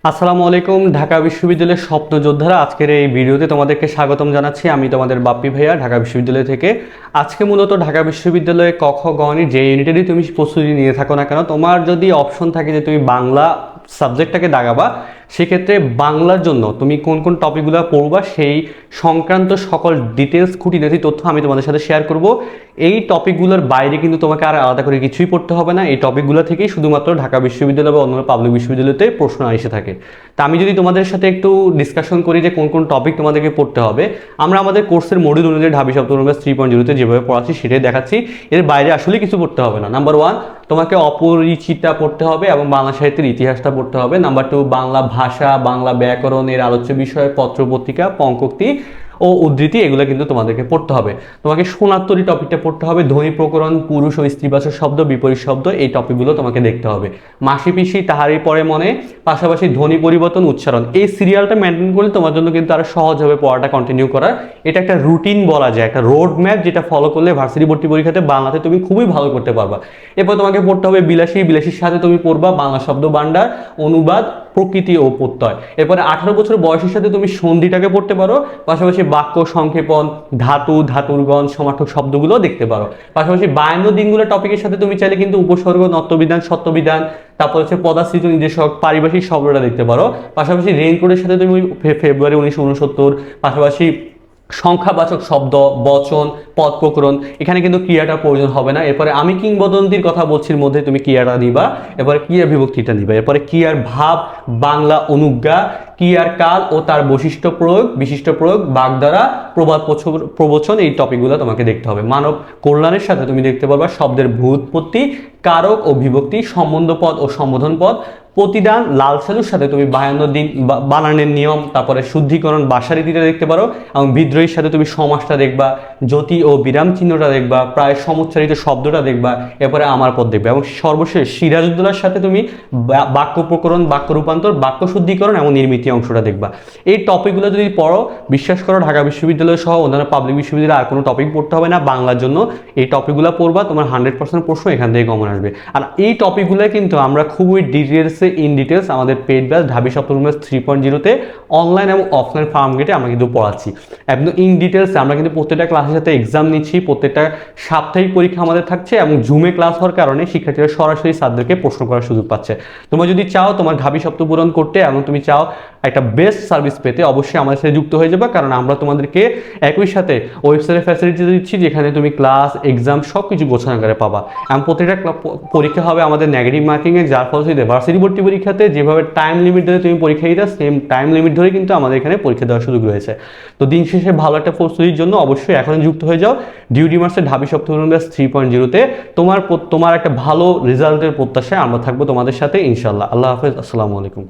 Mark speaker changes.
Speaker 1: আসসালামু আলাইকুম। ঢাকা বিশ্ববিদ্যালয়ের স্বপ্ন যোদ্ধারা, আজকের এই ভিডিওতে তোমাদেরকে স্বাগতম জানাচ্ছি। আমি তোমাদের বাপ্পি ভাইয়া, ঢাকা বিশ্ববিদ্যালয় থেকে। আজকে মূলত ঢাকা বিশ্ববিদ্যালয়ে ক খ গ যে ইউনিটেরই তুমি প্রস্তুতি নিয়ে থাকো না কেন, তোমার যদি অপশন থাকে যে তুমি বাংলা সাবজেক্টটাকে দাগাবা, সেক্ষেত্রে বাংলার জন্য তুমি কোন কোন টপিকগুলো পড়বা সেই সংক্রান্ত সকল ডিটেলস খুঁটিনাটি তথ্য আমি তোমাদের সাথে শেয়ার করব। এই টপিকগুলোর বাইরে কিন্তু তোমাকে আর আলাদা করে কিছুই পড়তে হবে না। এই টপিকগুলো থেকেই শুধুমাত্র ঢাকা বিশ্ববিদ্যালয় বা অন্য পাবলিক বিশ্ববিদ্যালয়তে প্রশ্ন এসে থাকে। তা আমি যদি তোমাদের সাথে একটু ডিসকাশন করি যে কোন কোন টপিক তোমাদেরকে পড়তে হবে, আমরা আমাদের কোর্সের মডিউল অনুযায়ী ঢাবি শব্দ 3.0-তে যেভাবে পড়াচ্ছি সেটাই দেখাচ্ছি। এর বাইরে আসলে কিছু পড়তে হবে না। নাম্বার 1, তোমাকে অপরিচিতা পড়তে হবে এবং বাংলা সাহিত্যের ইতিহাসটা পড়তে হবে। নাম্বার 2, বাংলা ভাষা, বাংলা ব্যাকরণ, এর আলোচ্য বিষয়, পত্রপত্রিকা, পঙ্কোক্তি ও উদ্ধৃতি, এগুলো কিন্তু তোমাদেরকে পড়তে হবে। তোমাকে সোনাত্তরী টপিকটা পড়তে হবে। ধ্বনি প্রকরণ, পুরুষ ও স্ত্রীবাচক শব্দ, বিপরীত শব্দ, এই টপিকগুলো তোমাকে দেখতে হবে। মাসি পিসি, তাহারই পরে মনে, পাশাপাশি ধ্বনি পরিবর্তন, উচ্চারণ, এই সিরিয়ালটা মেনটেন করলে তোমার জন্য কিন্তু আরো সহজ হবে পড়াটা কন্টিনিউ করার। এটা একটা রুটিন বলা যায়, একটা রোড ম্যাপ, যেটা ফলো করলে ভার্সিটি ভর্তি পরীক্ষাতে বাংলাতে তুমি খুবই ভালো করতে পারবা। এরপর তোমাকে পড়তে হবে বিলাসী। বিলাসীর সাথে তুমি পড়বা বাংলা শব্দ ভান্ডার, অনুবাদ, প্রকৃতি ও প্রত্যয়। এরপরে 18 বছর বয়সের সাথে তুমি সন্ধিটাকে পড়তে পারো। পাশাপাশি বাক্য সংক্ষেপণ, ধাতু, ধাতুরগণ, সমার্থক শব্দগুলো দেখতে পারো। পাশাপাশি 52 দিনগুলো টপিকের সাথে তুমি চাইলে কিন্তু উপসর্গ, নত্যবিধান, সত্যবিধান, তারপর হচ্ছে পদাশ্রিত নির্দেশক, পারিভাষিক শব্দটা দেখতে পারো। পাশাপাশি রেইনকোটের সাথে তুমি ফেব্রুয়ারি 1969, পাশাপাশি সংখ্যাবাচক শব্দ, বচন, পদ প্রকরণ, এখানে কিন্তু ক্রিয়াটার প্রয়োজন হবে না। এরপরে আমি কিংবদন্তির কথা বলছির মধ্যে তুমি ক্রিয়াটা নিবা, এরপরে ক্রিয়া বিভক্তিটা নিবা, এরপরে ক্রিয়ার ভাব, বাংলা অনুজ্ঞা, ক্রিয়ার কাল ও তার বৈশিষ্ট্য প্রয়োগ, বিশিষ্ট প্রয়োগ, বাগধারা, প্রবাদ প্রবচন, এই টপিকগুলো তোমাকে দেখতে হবে। মানব কল্যাণের সাথে তুমি দেখতে পারবা শব্দের ভূৎপত্তি, কারক ও বিভক্তি, সম্বন্ধ পদ ও সম্বোধন পদ, প্রতিদান, লাল সালুর সাথে তুমি 52 দিন বানানের নিয়ম, তারপরে শুদ্ধিকরণ, ভাষারীতিটা দেখতে পারো। এবং বিদ্রোহীর সাথে তুমি সমাসটা দেখবা, জ্যোতি ও বিরাম চিহ্নটা দেখবা, প্রায় সমুচ্চারিত শব্দটা দেখবা, এরপরে আমার পদ দেখবা। এবং সর্বশেষ সিরাজউদ্দৌলার সাথে তুমি বাক্য প্রকরণ, বাক্য রূপান্তর, বাক্য শুদ্ধিকরণ এবং নির্মিতি অংশটা দেখবা। এই টপিকগুলো যদি পড়ো, বিশ্বাস করো ঢাকা বিশ্ববিদ্যালয় সহ অন্যান্য পাবলিক বিশ্ববিদ্যালয়ে আর কোনো টপিক পড়তে হবে না। বাংলার জন্য এই টপিকগুলো পড়বা, তোমার 100% প্রশ্ন এখান থেকে কমন আসবে। আর এই টপিকগুলো কিন্তু আমরা খুবই ইন ডিটেলস আমাদের পেড ব্যাচ ঢাবি সপ্তম 3.0-তে অনলাইন এবং অফলাইন ফার্ম গেটে আমরা কিন্তু পড়াচ্ছি একদম ইন ডিটেলসে। আমরা কিন্তু প্রত্যেকটা ক্লাসের সাথে এক্সাম নিচ্ছি, প্রত্যেকটা সাপ্তাহিক পরীক্ষা আমাদের থাকছে এবং জুমে ক্লাস হওয়ার কারণে শিক্ষার্থীরা সরাসরি স্যারদেরকে প্রশ্ন করার সুযোগ পাচ্ছে। তোমরা যদি চাও তোমার ঢাবি সপ্তম পূরণ করতে এবং তুমি চাও একটা বেস্ট সার্ভিস পেতে, অবশ্যই আমাদের সাথে যুক্ত হয়ে যাবে, কারণ আমরা তোমাদেরকে একই সাথে ওয়েবসাইটে ফ্যাসিলিটি দিচ্ছি যেখানে তুমি ক্লাস, এক্সাম সব কিছু গোছানো করে পাবা। এবং প্রত্যেকটা পরীক্ষা হবে আমাদের নেগেটিভ মার্কিংয়ে, যার ফলশ্রুতিতে ভার্সিটি ভর্তি পরীক্ষাতে যেভাবে টাইম লিমিট ধরে তুমি পরীক্ষা দিতে, সেম টাইম লিমিট ধরে কিন্তু আমাদের এখানে পরীক্ষা দেওয়ার সুযোগ রয়েছে। তো দিন শেষে ভালো একটা প্রস্তুতির জন্য অবশ্যই এখন যুক্ত হয়ে যাও ডিউটি মার্সের ঢাবি সপ্তম 3.0-তে। তোমার একটা ভালো রেজাল্টের প্রত্যাশায় আমরা থাকবো তোমাদের সাথে ইনশাল্লাহ। আল্লাহ হাফেজ, আসসালামু আলাইকুম।